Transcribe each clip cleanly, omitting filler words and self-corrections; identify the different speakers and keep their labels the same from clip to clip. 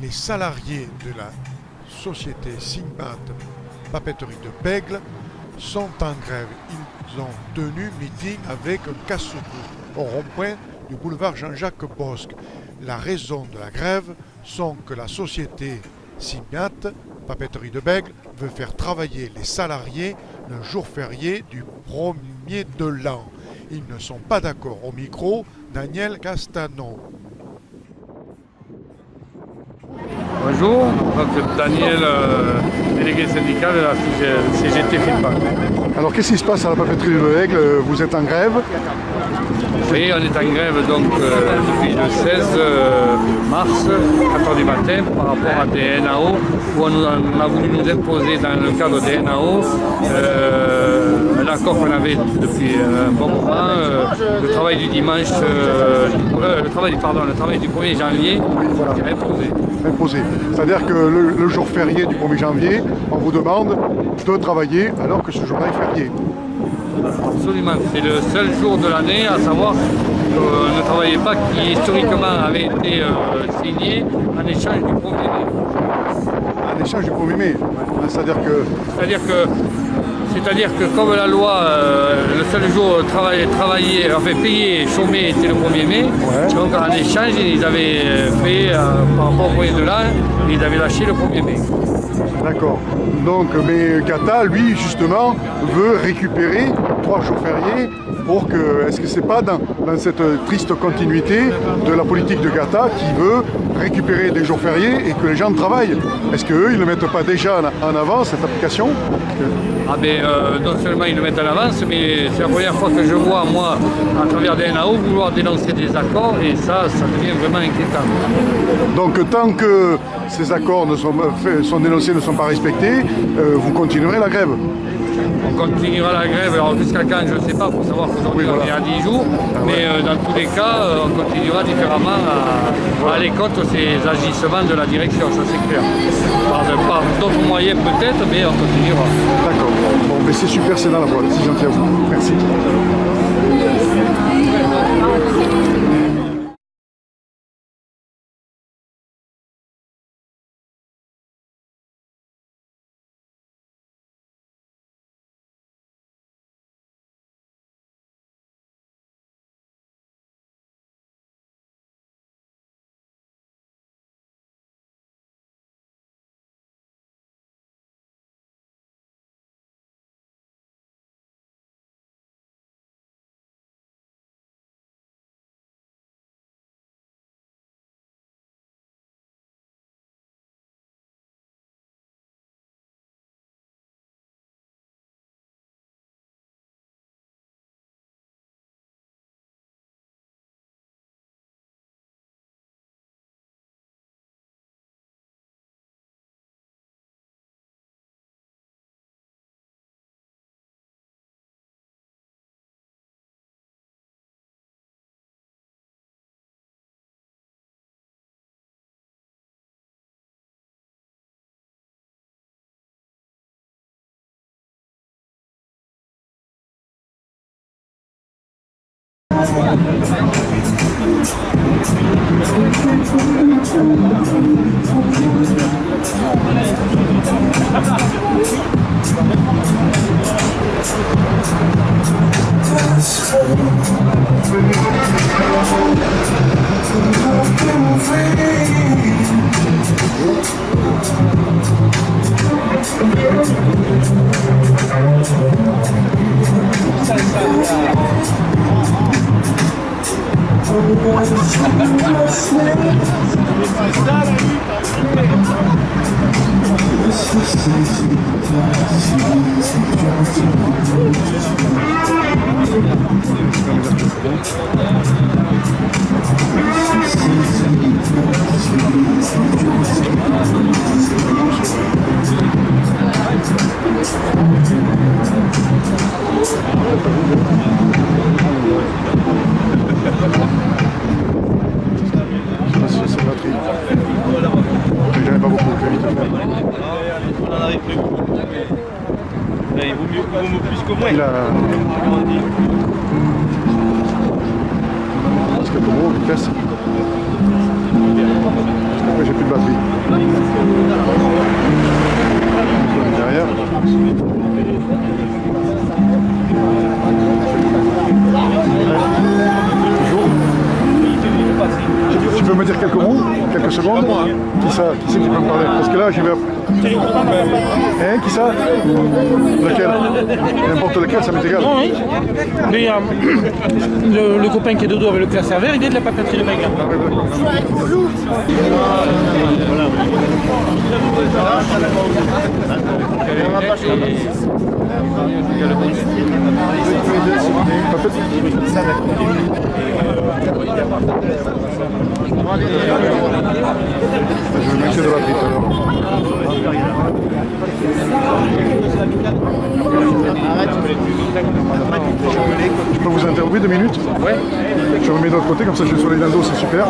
Speaker 1: les salariés de la société Sigmat Papeterie de Bègle sont en grève. Ils ont tenu meeting avec un casse-cou au rond-point du boulevard Jean-Jacques Bosque. La raison de la grève sont que la société Sigmat Papeterie de Bègle veut faire travailler les salariés le jour férié du 1er de l'an. Ils ne sont pas d'accord. Au micro, Daniel Castano.
Speaker 2: Bonjour, c'est Daniel, délégué syndical de la CGT Feedback.
Speaker 3: Alors qu'est-ce qui se passe à la papeterie de Bègle? Vous êtes en grève?
Speaker 2: Oui, on est en grève donc depuis le 16 mars, 4h du matin, par rapport à des NAO, où on a voulu nous imposer dans le cadre des NAO un accord qu'on avait depuis un bon moment, le travail du dimanche, le travail du 1er janvier, voilà, qui est imposé.
Speaker 3: C'est-à-dire que le jour férié du 1er janvier, on vous demande de travailler alors que ce jour-là est férié.
Speaker 2: Absolument, c'est le seul jour de l'année, à savoir qu'on ne travaillait pas, qui historiquement avait été signé en échange du 1er mai.
Speaker 3: En échange du 1er mai, c'est-à-dire
Speaker 2: que comme la loi, le seul jour payé et chômé était le 1er mai, ouais. Donc en échange, ils avaient fait, par rapport au 1er de l'an, ils avaient lâché le 1er mai.
Speaker 3: D'accord. Donc, mais Gata, lui, justement, veut récupérer 3 jours fériés pour que... Est-ce que c'est pas dans cette triste continuité de la politique de Gata qui veut récupérer des jours fériés et que les gens travaillent? Est-ce qu'eux, ils ne mettent pas déjà en avant cette application?
Speaker 2: Non seulement ils le mettent en avance, mais c'est la première fois que je vois, moi, à travers des NAO, vouloir dénoncer des accords, et ça devient vraiment inquiétant.
Speaker 3: Donc tant que ces accords sont dénoncés, ne sont pas respectés, vous continuerez la grève?
Speaker 2: On continuera la grève, alors jusqu'à quand, je ne sais pas, pour savoir qu'aujourd'hui on est à 10 jours, mais dans tous les cas, on continuera différemment à aller contre ces agissements de la direction, ça c'est clair. Par d'autres moyens peut-être, mais on continuera.
Speaker 3: D'accord. Bon, mais c'est super, c'est dans la boîte, c'est gentil à vous. Merci. J'aime pas beaucoup,
Speaker 4: on en arrive plus. Il vaut mieux plus que moins.
Speaker 3: Parce que pour moi, vitesse. Après, j'ai plus de batterie. dire quelques mots, quelques secondes? Qui ça? Qui c'est qui peut me parler? Parce que là, j'y vais. Hein, qui ça? Lequel? N'importe lequel, ça m'est égal.
Speaker 5: Non, oui. Mais le copain qui est de dos avec le classeur vert, il est de la papeterie de Bègle.
Speaker 3: Je vais manquer de la pite alors. Je peux vous interroger 2 minutes?
Speaker 2: Oui.
Speaker 3: Je me mets de l'autre côté, comme ça je suis sur les landos, c'est super.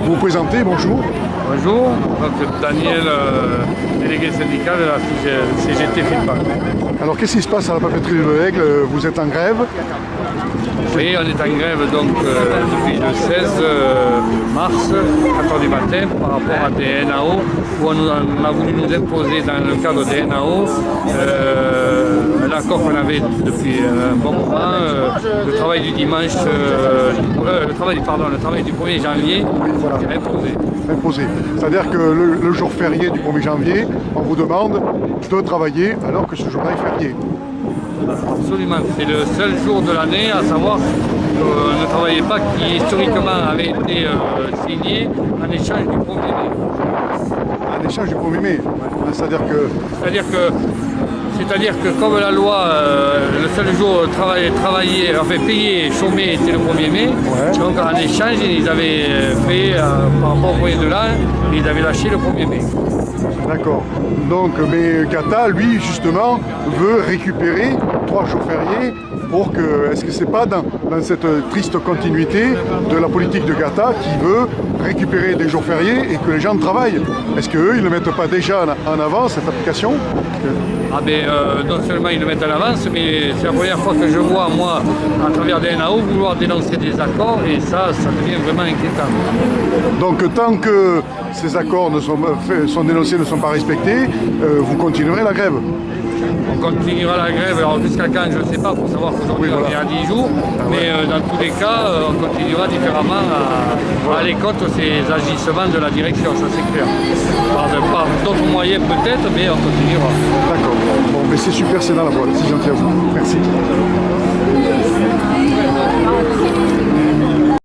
Speaker 3: Vous vous présentez, bonjour.
Speaker 2: Bonjour, donc Daniel, délégué syndical de la CGT Feedback.
Speaker 3: Alors qu'est-ce qui se passe à la papeterie de Bègle? Vous êtes en grève?
Speaker 2: Oui, on est en grève donc depuis le 16 mars, 4h du matin, par rapport à des NAO, où on a voulu nous imposer dans le cadre des NAO l'accord qu'on avait depuis un bon moment, le travail du dimanche, le travail du 1er janvier, est imposé.
Speaker 3: C'est-à-dire que le jour férié du 1er janvier, on vous demande de travailler alors que ce jour-là est férié.
Speaker 2: Absolument, c'est le seul jour de l'année, à savoir qu'on ne travaillait pas, qui historiquement avait été signé en échange du 1er mai.
Speaker 3: En échange du 1er mai,
Speaker 2: C'est-à-dire que comme la loi, le seul jour payé et chômé, c'était le 1er mai, donc en échange, ils avaient fait, par rapport au 1er de l'an, ils avaient lâché le 1er mai.
Speaker 3: D'accord. Donc, mais Gata, lui, justement, veut récupérer 3 jours fériés pour que... Est-ce que c'est pas dans cette triste continuité de la politique de Gata qui veut récupérer des jours fériés et que les gens travaillent? Est-ce qu'eux, ils ne mettent pas déjà en avant cette application?
Speaker 2: Ah ben, non seulement ils le mettent en avance, mais c'est la première fois que je vois, moi, à travers des NAO, vouloir dénoncer des accords, et ça devient vraiment inquiétant.
Speaker 3: Donc tant que ces accords sont dénoncés, ne sont pas respectés, vous continuerez la grève?
Speaker 2: On continuera la grève, alors jusqu'à quand, je ne sais pas, pour savoir qu'aujourd'hui on est à 10 jours, mais dans tous les cas, on continuera différemment à aller contre ces agissements de la direction, ça c'est clair. Par d'autres moyens peut-être, mais on continuera.
Speaker 3: D'accord. Bon, mais c'est super, c'est dans la boîte, c'est gentil à vous. Merci.